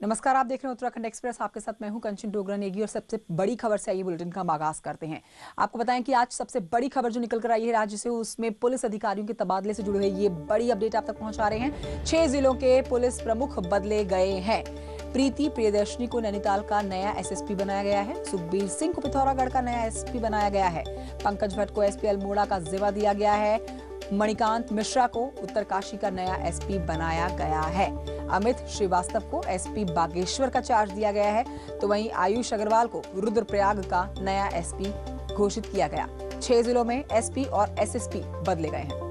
नमस्कार, आप देख रहे हैं उत्तराखंड एक्सप्रेस। आपके साथ मैं हूं कंचन डोगरा नेगी और सबसे बड़ी खबर से आइए बुलेटिन का आगाज करते हैं। आपको बताएं कि आज सबसे बड़ी खबर जो निकल कर आई है राज्य से, उसमें पुलिस अधिकारियों के तबादले से जुड़े हुए ये बड़ी अपडेट आप तक पहुंचा रहे हैं। 6 जिलों के पुलिस प्रमुख बदले गए हैं। प्रीति प्रियदर्शनी को नैनीताल का नया एसएसपी बनाया गया है। सुखबीर सिंह को पिथौरागढ़ का नया एसपी बनाया गया है। पंकज भट्ट को एसपी अल्मोड़ा का जिम्मा दिया गया है। मणिकांत मिश्रा को उत्तरकाशी का नया एसपी बनाया गया है। अमित श्रीवास्तव को एसपी बागेश्वर का चार्ज दिया गया है। तो वहीं आयुष अग्रवाल को रुद्रप्रयाग का नया एसपी घोषित किया गया। 6 जिलों में एसपी और एसएसपी बदले गए हैं।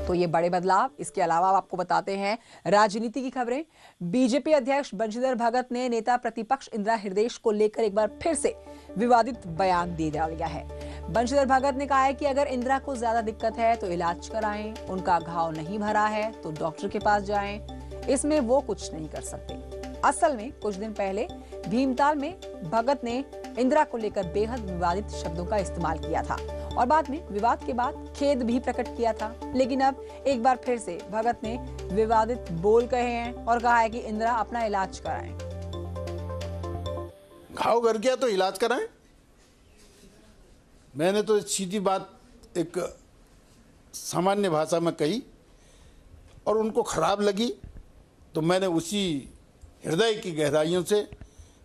तो ये बड़े बदलाव। इसके अलावा आपको बताते हैं राजनीति की खबरें। बीजेपी अध्यक्ष बंशीधर भगत ने नेता प्रतिपक्ष इंदिरा हृदय को लेकर एक बार फिर से विवादित बयान दे डाला है। बंशीधर भगत ने कहा है कि अगर इंदिरा को ज्यादा दिक्कत है तो इलाज कराएं, उनका घाव नहीं भरा है तो डॉक्टर के पास जाएं, इसमें वो कुछ नहीं कर सकते। असल में कुछ दिन पहले भीमताल में भगत ने इंदिरा को लेकर बेहद विवादित शब्दों का इस्तेमाल किया था और बाद में विवाद के बाद खेद भी प्रकट किया था। लेकिन अब एक बार फिर से भगत ने विवादित बोल कहे हैं और कहा है कि इंदिरा अपना इलाज कराएं। घाव कर गया तो इलाज कराएं। मैंने तो सीधी बात एक सामान्य भाषा में कही और उनको खराब लगी तो मैंने उसी हृदय की गहराइयों से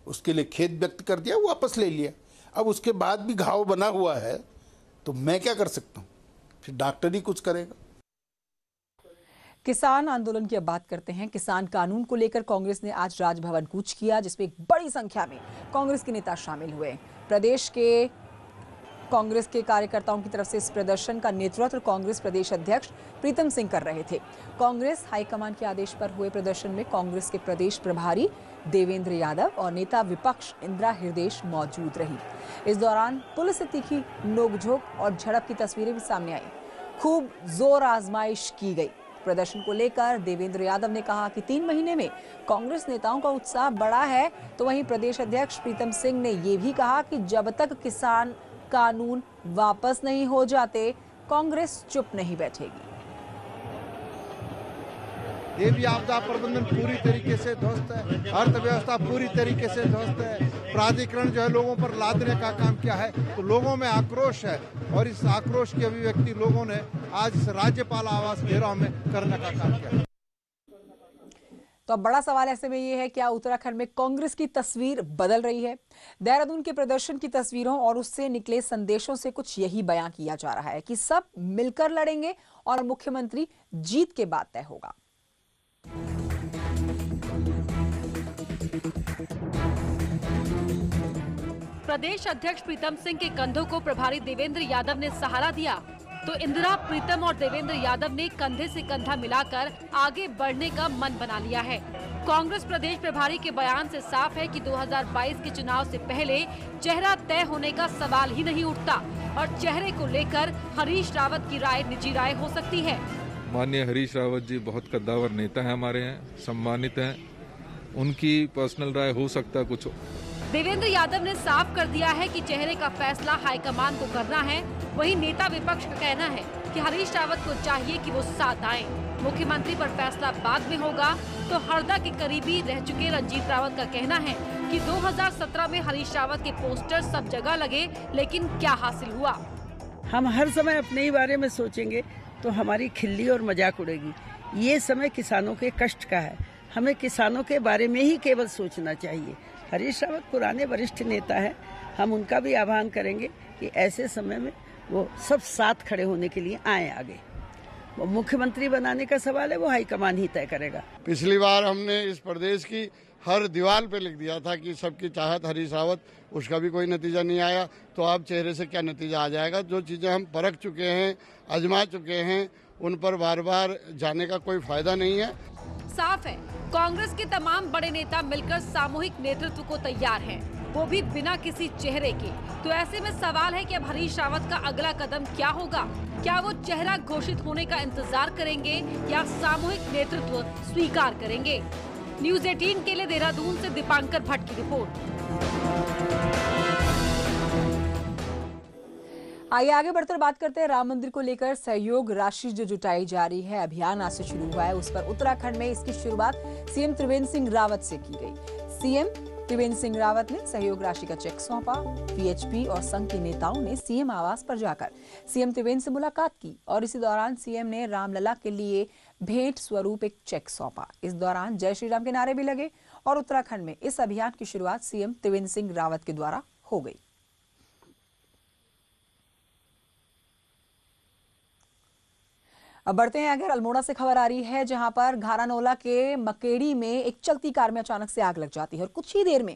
उसके लिए खेद व्यक्त कर दिया, वापस ले लिया। अब उसके बाद भी घाव बना हुआ है तो मैं क्या कर सकता हूं, फिर डॉक्टर ही कुछ करेगा। किसान आंदोलन की अब बात करते हैं। किसान कानून को लेकर कांग्रेस ने आज राजभवन कूच किया, जिसमें एक बड़ी संख्या में कांग्रेस के नेता शामिल हुए। प्रदेश के कांग्रेस के कार्यकर्ताओं की तरफ से इस प्रदर्शन का नेतृत्व कांग्रेस प्रदेश अध्यक्ष प्रीतम सिंह कर रहे थे। कांग्रेस हाईकमान के आदेश पर हुए प्रदर्शन में कांग्रेस के प्रदेश प्रभारी देवेंद्र यादव और नेता विपक्ष इंदिरा हृदय मौजूद रही। इस दौरान पुलिस से तीखी नोकझोंक और झड़प की तस्वीरें भी सामने आई। खूब जोर आजमाइश की गई। प्रदर्शन को लेकर देवेंद्र यादव ने कहा कि 3 महीने में कांग्रेस नेताओं का उत्साह बढ़ा है। तो वहीं प्रदेश अध्यक्ष प्रीतम सिंह ने यह भी कहा कि जब तक किसान कानून वापस नहीं हो जाते कांग्रेस चुप नहीं बैठेगी। ये भी आपदा प्रबंधन पूरी तरीके से ध्वस्त है, अर्थव्यवस्था पूरी तरीके से ध्वस्त है। प्राधिकरण जो है लोगों पर लादने का काम किया है तो लोगों में आक्रोश है और इस आक्रोश की अभिव्यक्ति लोगों ने आज इस राज्यपाल आवास घेराव में करने का काम किया। तो अब बड़ा सवाल ऐसे में ये है, क्या उत्तराखंड में कांग्रेस की तस्वीर बदल रही है? देहरादून के प्रदर्शन की तस्वीरों और उससे निकले संदेशों से कुछ यही बयां किया जा रहा है कि सब मिलकर लड़ेंगे और मुख्यमंत्री जीत के बाद तय होगा। प्रदेश अध्यक्ष प्रीतम सिंह के कंधों को प्रभारी देवेंद्र यादव ने सहारा दिया तो इंदिरा, प्रीतम और देवेंद्र यादव ने कंधे से कंधा मिलाकर आगे बढ़ने का मन बना लिया है। कांग्रेस प्रदेश प्रभारी के बयान से साफ है कि 2022 के चुनाव से पहले चेहरा तय होने का सवाल ही नहीं उठता और चेहरे को लेकर हरीश रावत की राय निजी राय हो सकती है। माननीय हरीश रावत जी बहुत कद्दावर नेता हैं, हमारे हैं, सम्मानित हैं। उनकी पर्सनल राय हो सकता कुछ। देवेंद्र यादव ने साफ कर दिया है कि चेहरे का फैसला हाईकमान को करना है। वहीं नेता विपक्ष का कहना है कि हरीश रावत को चाहिए कि वो साथ आए। मुख्यमंत्री पर फैसला बाद में होगा। तो हरदा के करीबी रह चुके रंजीत रावत का कहना है कि 2017 में हरीश रावत के पोस्टर सब जगह लगे, लेकिन क्या हासिल हुआ? हम हर समय अपने ही बारे में सोचेंगे तो हमारी खिल्ली और मजाक उड़ेगी। ये समय किसानों के कष्ट का है, हमें किसानों के बारे में ही केवल सोचना चाहिए। हरीश रावत पुराने वरिष्ठ नेता है, हम उनका भी आह्वान करेंगे कि ऐसे समय में वो सब साथ खड़े होने के लिए आए आगे। वो मुख्यमंत्री बनाने का सवाल है, वो हाईकमान ही तय करेगा। पिछली बार हमने इस प्रदेश की हर दीवार पे लिख दिया था कि सबकी चाहत हरीश रावत, उसका भी कोई नतीजा नहीं आया। तो अब चेहरे से क्या नतीजा आ जाएगा? जो चीज़ें हम परख चुके हैं, आजमा चुके हैं, उन पर बार बार जाने का कोई फायदा नहीं है। साफ है कांग्रेस के तमाम बड़े नेता मिलकर सामूहिक नेतृत्व को तैयार हैं, वो भी बिना किसी चेहरे के। तो ऐसे में सवाल है कि अब हरीश रावत का अगला कदम क्या होगा? क्या वो चेहरा घोषित होने का इंतजार करेंगे या सामूहिक नेतृत्व स्वीकार करेंगे? न्यूज़ 18 के लिए देहरादून से दीपांकर भट्ट की रिपोर्ट। आइए आगे बढ़कर बात करते हैं राम मंदिर को लेकर सहयोग राशि जो जुटाई जा रही है, अभियान आज से शुरू हुआ है। उस पर उत्तराखंड में इसकी शुरुआत सीएम त्रिवेंद्र सिंह रावत से की गई। सीएम त्रिवेंद्र सिंह रावत ने सहयोग राशि का चेक सौंपा। वीएचपी और संघ के नेताओं ने सीएम आवास पर जाकर सीएम त्रिवेंद्र से मुलाकात की और इसी दौरान सीएम ने रामलला के लिए भेंट स्वरूप एक चेक सौंपा। इस दौरान जय श्री राम के नारे भी लगे और उत्तराखंड में इस अभियान की शुरुआत सीएम त्रिवेंद्र सिंह रावत के द्वारा हो गई। अब बढ़ते हैं अगर अल्मोड़ा से खबर आ रही है, जहां पर घारानोला के मकेड़ी में एक चलती कार में अचानक से आग लग जाती है और कुछ ही देर में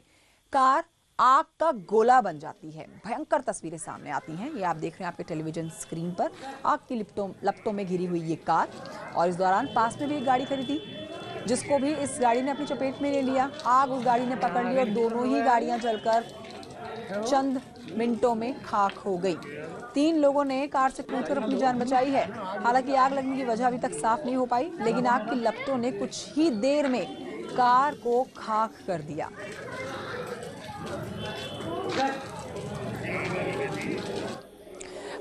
कार आग का गोला बन जाती है। भयंकर तस्वीरें सामने आती हैं। ये आप देख रहे हैं आपके टेलीविजन स्क्रीन पर, आग की लपटों में घिरी हुई ये कार। और इस दौरान पास में भी एक गाड़ी खड़ी थी जिसको भी इस गाड़ी ने अपनी चपेट में ले लिया। आग उस गाड़ी ने पकड़ ली और दोनों ही गाड़ियां जलकर चंद मिनटों में खाक हो गई। 3 लोगों ने कार से कूदकर अपनी जान बचाई है। हालांकि आग लगने की वजह अभी तक साफ नहीं हो पाई, लेकिन आग की लपटों ने कुछ ही देर में कार को खाक कर दिया।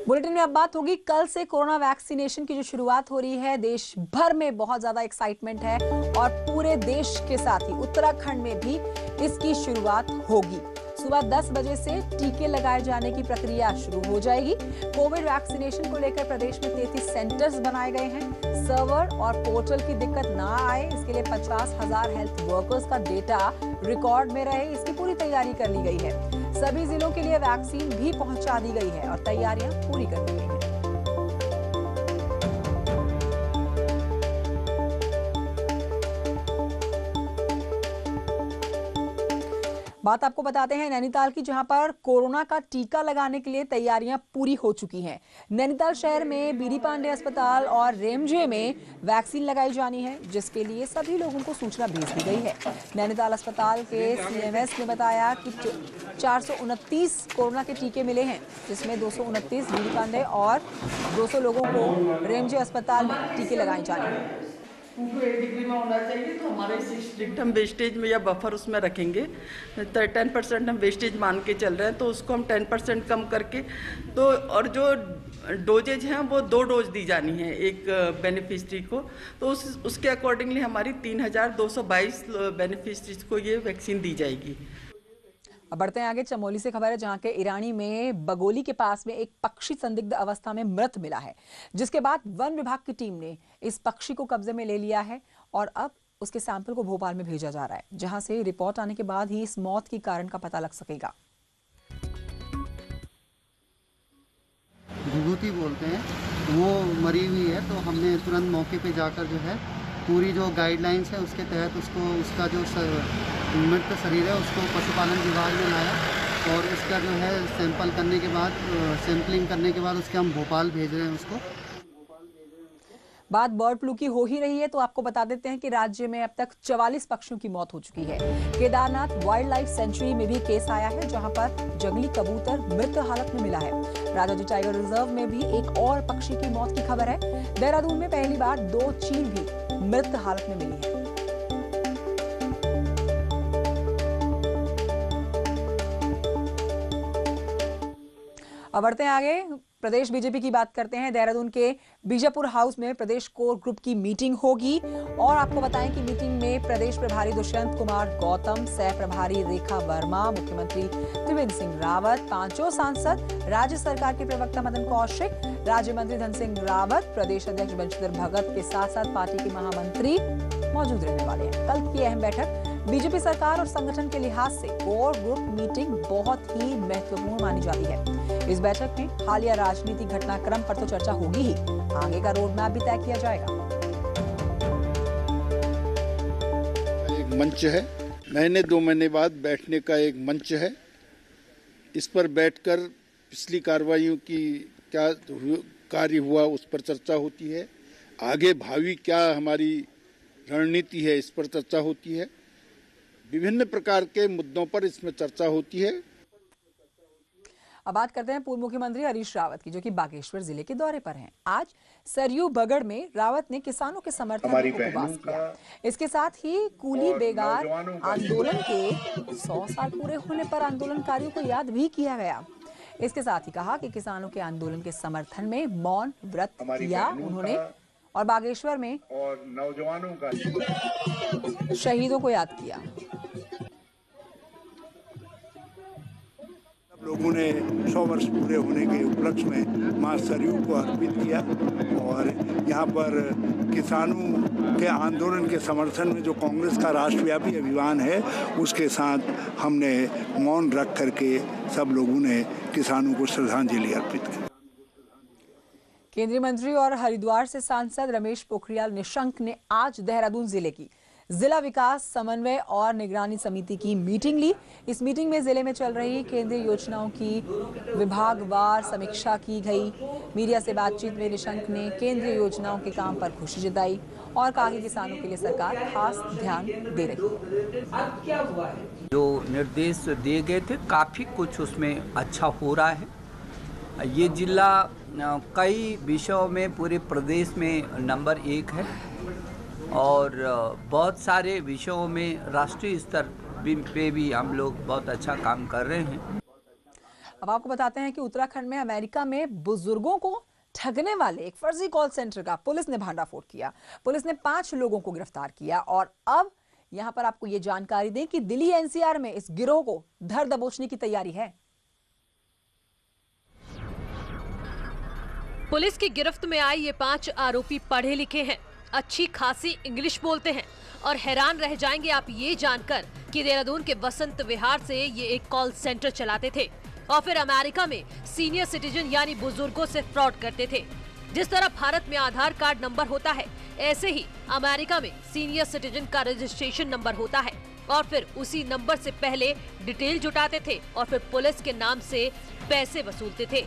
बुलेटिन में अब बात होगी, कल से कोरोना वैक्सीनेशन की जो शुरुआत हो रही है, देश भर में बहुत ज्यादा एक्साइटमेंट है और पूरे देश के साथ ही उत्तराखंड में भी इसकी शुरुआत होगी। सुबह 10 बजे से टीके लगाए जाने की प्रक्रिया शुरू हो जाएगी। कोविड वैक्सीनेशन को लेकर प्रदेश में 33 सेंटर्स बनाए गए हैं। सर्वर और पोर्टल की दिक्कत ना आए, इसके लिए 50,000 हेल्थ वर्कर्स का डेटा रिकॉर्ड में रहे, इसकी पूरी तैयारी कर ली गई है। सभी जिलों के लिए वैक्सीन भी पहुंचा दी गई है और तैयारियां पूरी कर ली गई हैं। बात आपको बताते हैं नैनीताल की, जहां पर कोरोना का टीका लगाने के लिए तैयारियां पूरी हो चुकी हैं। नैनीताल शहर में बीडी पांडे अस्पताल और रेमजे में वैक्सीन लगाई जानी है, जिसके लिए सभी लोगों को सूचना भेज दी गई है। नैनीताल अस्पताल के सीएमएस ने बताया कि 429 कोरोना के टीके मिले हैं, जिसमें 229 बीडी पांडे और 200 लोगों को रेमजे अस्पताल में टीके लगाए जाने हैं। 2 डिग्री में होना चाहिए, तो हमारे स्ट्रिक्ट हम वेस्टेज में या बफर उसमें रखेंगे। 10% हम वेस्टेज मान के चल रहे हैं, तो उसको हम 10% कम करके, तो और जो डोजेज हैं वो 2 डोज दी जानी है एक बेनिफिशरी को, तो उसके अकॉर्डिंगली हमारी 3222 बेनिफिशरीज को ये वैक्सीन दी जाएगी। अब बढ़ते हैं आगे, चमोली से खबर है, जहां के ईरानी में बगोली के पास में एक पक्षी संदिग्ध अवस्था में मृत मिला है, जिसके बाद वन विभाग की टीम ने इस पक्षी को कब्जे में ले लिया है और अब उसके सैंपल को भोपाल में भेजा जा रहा है, जहां से रिपोर्ट आने के बाद ही इस मौत के कारण का पता लग सकेगा। विभूति बोलते हैं, वो मरी हुई है, तो हमने तुरंत मौके पे जाकर जो है पूरी जो गाइडलाइंस है उसके तहत उसका जो मृत शरीर है उसको पशुपालन विभाग में लाया और इसका जो है सैंपल करने के बाद, सैंपलिंग करने के बाद उसके हम भोपाल भेज रहे हैं उसको। बात बर्ड फ्लू की हो ही रही है तो आपको बता देते हैं कि राज्य में अब तक 44 पक्षियों की मौत हो चुकी है। केदारनाथ वाइल्ड लाइफ सेंचुरी में भी केस आया है, जहां पर जंगली कबूतर मृत हालत में मिला है। राजाजी टाइगर रिजर्व में भी एक और पक्षी की मौत की खबर है। देहरादून में पहली बार 2 चील भी मृत हालत में मिली है। अब बढ़ते हैं आगे, प्रदेश बीजेपी की बात करते हैं। देहरादून के बीजापुर हाउस में प्रदेश कोर ग्रुप की मीटिंग होगी और आपको बताएं कि मीटिंग में प्रदेश प्रभारी दुष्यंत कुमार गौतम, सह प्रभारी रेखा वर्मा, मुख्यमंत्री त्रिवेंद्र सिंह रावत, 5 सांसद, राज्य सरकार के प्रवक्ता मदन कौशिक, राज्य मंत्री धन सिंह रावत, प्रदेश अध्यक्ष बंशीधर भगत के साथ साथ पार्टी के महामंत्री मौजूद रहने वाले हैं। कल की अहम बैठक बीजेपी सरकार और संगठन के लिहाज से कोर ग्रुप मीटिंग बहुत ही महत्वपूर्ण मानी जाती है। इस बैठक में हालिया राजनीतिक घटनाक्रम पर तो चर्चा होगी ही, आगे का रोड मैप भी तय किया जाएगा। एक मंच है, महीने 2 महीने बाद बैठने का एक मंच है। इस पर बैठकर पिछली कार्रवाइयों की क्या कार्य हुआ उस पर चर्चा होती है, आगे भावी क्या हमारी रणनीति है इस पर चर्चा होती है, विभिन्न प्रकार के मुद्दों पर इसमें चर्चा होती है। अब बात करते हैं पूर्व मुख्यमंत्री हरीश रावत की, जो कि बागेश्वर जिले के दौरे पर हैं। आज सरयू बगड़ में रावत ने किसानों के समर्थन में उपवास किया। इसके साथ ही कूली बेगार आंदोलन के 100 साल पूरे होने पर आंदोलनकारियों को याद भी किया गया। इसके साथ ही कहा कि किसानों के आंदोलन के समर्थन में मौन व्रत किया उन्होंने और बागेश्वर में और नौजवानों का शहीदों को याद किया। लोगों ने 100 वर्ष पूरे होने के उपलक्ष्य में मां सरयू को अर्पित किया और यहाँ पर किसानों के आंदोलन के समर्थन में जो कांग्रेस का राष्ट्रव्यापी अभियान है उसके साथ हमने मौन रख करके सब लोगों ने किसानों को श्रद्धांजलि अर्पित की। केंद्रीय मंत्री और हरिद्वार से सांसद रमेश पोखरियाल निशंक ने आज देहरादून जिले की जिला विकास समन्वय और निगरानी समिति की मीटिंग ली। इस मीटिंग में जिले में चल रही केंद्रीय योजनाओं की विभागवार समीक्षा की गई। मीडिया से बातचीत में निशंक ने केंद्रीय योजनाओं के काम पर खुशी जताई और कहा कि किसानों के लिए सरकार खास ध्यान दे रही है। जो निर्देश दिए गए थे काफ़ी कुछ उसमें अच्छा हो रहा है। ये जिला कई विषयों में पूरे प्रदेश में नंबर 1 है और बहुत सारे विषयों में राष्ट्रीय स्तर पे भी हम लोग बहुत अच्छा काम कर रहे हैं। अब आपको बताते हैं कि उत्तराखंड में अमेरिका में बुजुर्गों को ठगने वाले एक फर्जी कॉल सेंटर का पुलिस ने भंडाफोड़ किया। पुलिस ने 5 लोगों को गिरफ्तार किया और अब यहां पर आपको ये जानकारी दें कि दिल्ली एनसीआर में इस गिरोह को धर दबोचने की तैयारी है। पुलिस की गिरफ्त में आए ये 5 आरोपी पढ़े लिखे हैं, अच्छी खासी इंग्लिश बोलते हैं और हैरान रह जाएंगे आप ये जानकर कि देहरादून के वसंत विहार से ये एक कॉल सेंटर चलाते थे और फिर अमेरिका में सीनियर सिटीजन यानी बुजुर्गों से फ्रॉड करते थे। जिस तरह भारत में आधार कार्ड नंबर होता है, ऐसे ही अमेरिका में सीनियर सिटीजन का रजिस्ट्रेशन नंबर होता है और फिर उसी नंबर से पहले डिटेल जुटाते थे और फिर पुलिस के नाम से पैसे वसूलते थे।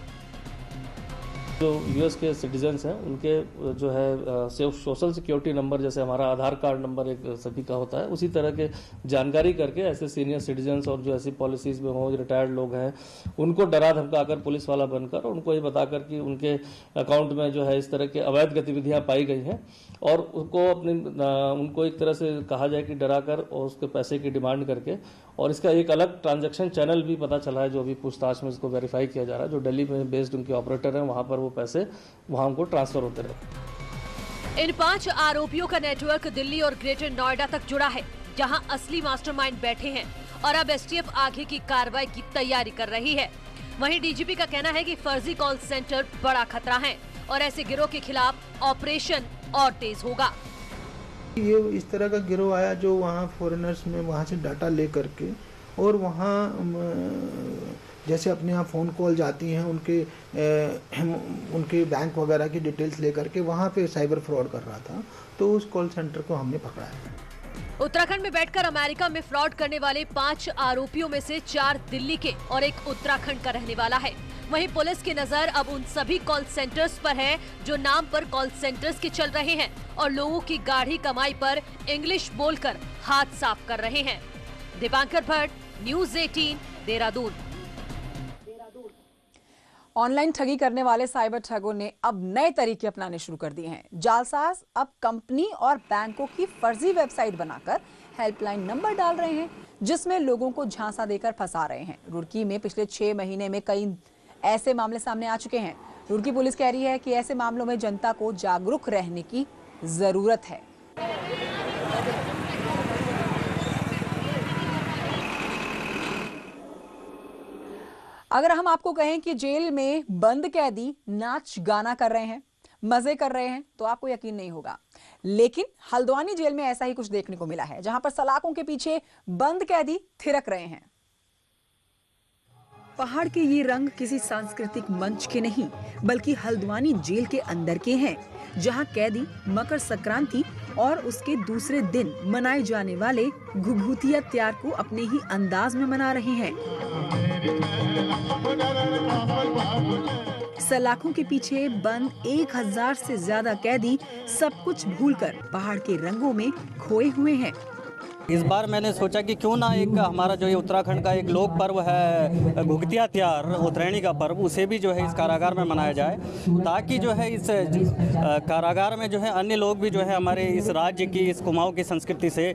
जो यूएस के सिटीजन्स हैं उनके जो है सोशल सिक्योरिटी नंबर जैसे हमारा आधार कार्ड नंबर एक सभी का होता है, उसी तरह के जानकारी करके ऐसे सीनियर सिटीजन्स और जो ऐसी पॉलिसीज में हो रिटायर्ड लोग हैं उनको डरा धमकाकर पुलिस वाला बनकर उनको ये बताकर कि उनके अकाउंट में जो है इस तरह के अवैध गतिविधियां पाई गई हैं और उनको एक तरह से कहा जाए कि डराकर और उसके पैसे की डिमांड करके और इसका एक अलग ट्रांजैक्शन चैनल भी पता चला है जो अभी पूछताछ में इसको वेरीफाई किया जा रहा है। जो दिल्ली में बेस्ड उनके ऑपरेटर हैं वहां पर वो पैसे वहां उनको ट्रांसफर होते रहे। इन 5 आरोपियों का नेटवर्क दिल्ली और ग्रेटर नोएडा तक जुड़ा है जहां असली मास्टरमाइंड बैठे हैं और अब एसटीएफ आगे की कार्रवाई की तैयारी कर रही है। वहीं डीजीपी का कहना है कि फर्जी कॉल सेंटर बड़ा खतरा है और ऐसे गिरोह के खिलाफ ऑपरेशन और तेज होगा। ये इस तरह का गिरोह आया जो वहाँ फॉरेनर्स में वहाँ से डाटा ले करके और वहाँ जैसे अपने यहाँ फ़ोन कॉल जाती हैं उनके बैंक वगैरह की डिटेल्स ले करके वहाँ पे साइबर फ्रॉड कर रहा था, तो उस कॉल सेंटर को हमने पकड़ा है। उत्तराखंड में बैठकर अमेरिका में फ्रॉड करने वाले 5 आरोपियों में से 4 दिल्ली के और एक उत्तराखंड का रहने वाला है। वहीं पुलिस की नजर अब उन सभी कॉल सेंटर्स पर है जो नाम पर कॉल सेंटर्स के चल रहे हैं और लोगों की गाढ़ी कमाई पर इंग्लिश बोलकर हाथ साफ कर रहे हैं। दीपांकर भट्ट, न्यूज़ 18, देहरादून। ऑनलाइन ठगी करने वाले साइबर ठगों ने अब नए तरीके अपनाने शुरू कर दिए हैं। जालसाज अब कंपनी और बैंकों की फर्जी वेबसाइट बनाकर हेल्पलाइन नंबर डाल रहे हैं जिसमें लोगों को झांसा देकर फंसा रहे हैं। रुड़की में पिछले 6 महीने में कई ऐसे मामले सामने आ चुके हैं। रुड़की पुलिस कह रही है कि ऐसे मामलों में जनता को जागरूक रहने की जरूरत है। अगर हम आपको कहें कि जेल में बंद कैदी नाच गाना कर रहे हैं, मजे कर रहे हैं, तो आपको यकीन नहीं होगा। लेकिन हल्द्वानी जेल में ऐसा ही कुछ देखने को मिला है जहां पर सलाखों के पीछे बंद कैदी थिरक रहे हैं। पहाड़ के ये रंग किसी सांस्कृतिक मंच के नहीं बल्कि हल्द्वानी जेल के अंदर के हैं, जहां कैदी मकर संक्रांति और उसके दूसरे दिन मनाए जाने वाले घुघुतिया त्योहार को अपने ही अंदाज में मना रहे हैं। सलाखों के पीछे बंद 1000 से ज्यादा कैदी सब कुछ भूलकर पहाड़ के रंगों में खोए हुए हैं। इस बार मैंने सोचा कि क्यों ना एक हमारा जो ये उत्तराखंड का एक लोक पर्व है घुघुतिया त्योहार, उत्तरायणी का पर्व, उसे भी जो है इस कारागार में मनाया जाए ताकि जो है इस कारागार में जो है अन्य लोग भी जो है हमारे इस राज्य की, इस कुमाऊं की संस्कृति से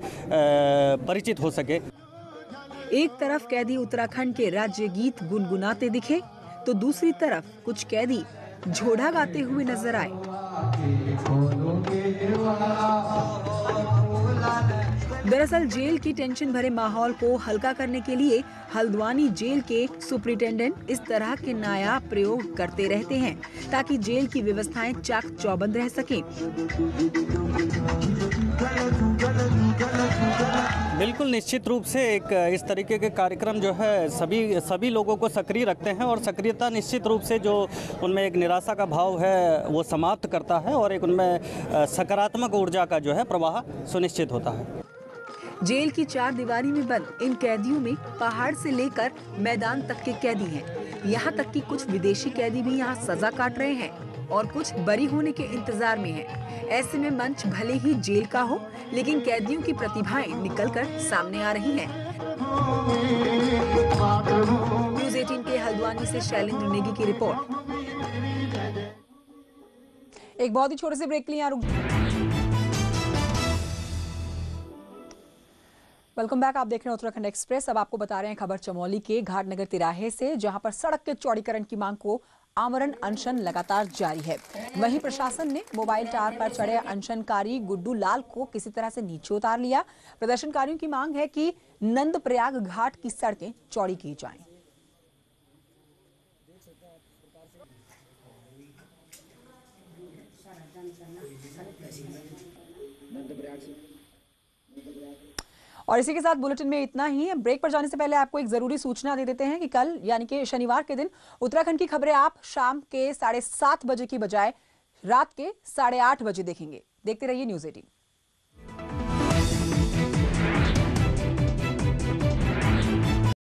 परिचित हो सके। एक तरफ कैदी उत्तराखंड के राज्य गीत गुनगुनाते दिखे तो दूसरी तरफ कुछ कैदी झोड़ा गाते हुए नजर आए। दरअसल जेल की टेंशन भरे माहौल को हल्का करने के लिए हल्द्वानी जेल के सुपरिटेंडेंट इस तरह के नायाब प्रयोग करते रहते हैं ताकि जेल की व्यवस्थाएं चाक चौबंद रह सकें। बिल्कुल निश्चित रूप से एक इस तरीके के कार्यक्रम जो है सभी लोगों को सक्रिय रखते हैं और सक्रियता निश्चित रूप से जो उनमें एक निराशा का भाव है वो समाप्त करता है और एक उनमें सकारात्मक ऊर्जा का जो है प्रवाह सुनिश्चित होता है। जेल की चार दीवारी में बंद इन कैदियों में पहाड़ से लेकर मैदान तक के कैदी हैं। यहाँ तक कि कुछ विदेशी कैदी भी यहाँ सजा काट रहे हैं और कुछ बरी होने के इंतजार में हैं। ऐसे में मंच भले ही जेल का हो, लेकिन कैदियों की प्रतिभाएं निकलकर सामने आ रही हैं। न्यूज़ 18 के हल्द्वानी से शैलेंद्र नेगी की रिपोर्ट। एक बहुत ही छोटे से ब्रेक के लिए वेलकम बैक। आप देख रहे हैं उत्तराखंड एक्सप्रेस। अब आपको बता रहे हैं खबर चमोली के घाटनगर तिराहे से, जहां पर सड़क के चौड़ीकरण की मांग को आमरण अनशन लगातार जारी है। वहीं प्रशासन ने मोबाइल टावर पर चढ़े अनशनकारी गुड्डू लाल को किसी तरह से नीचे उतार लिया। प्रदर्शनकारियों की मांग है कि नंदप्रयाग घाट की सड़कें चौड़ी की जाएं। और इसी के साथ बुलेटिन में इतना ही। ब्रेक पर जाने से पहले आपको एक जरूरी सूचना दे देते हैं कि कल यानी कि शनिवार के दिन उत्तराखंड की खबरें आप शाम के 7:30 बजे की बजाय रात के 8:30 बजे देखेंगे। देखते रहिए न्यूज़ 18।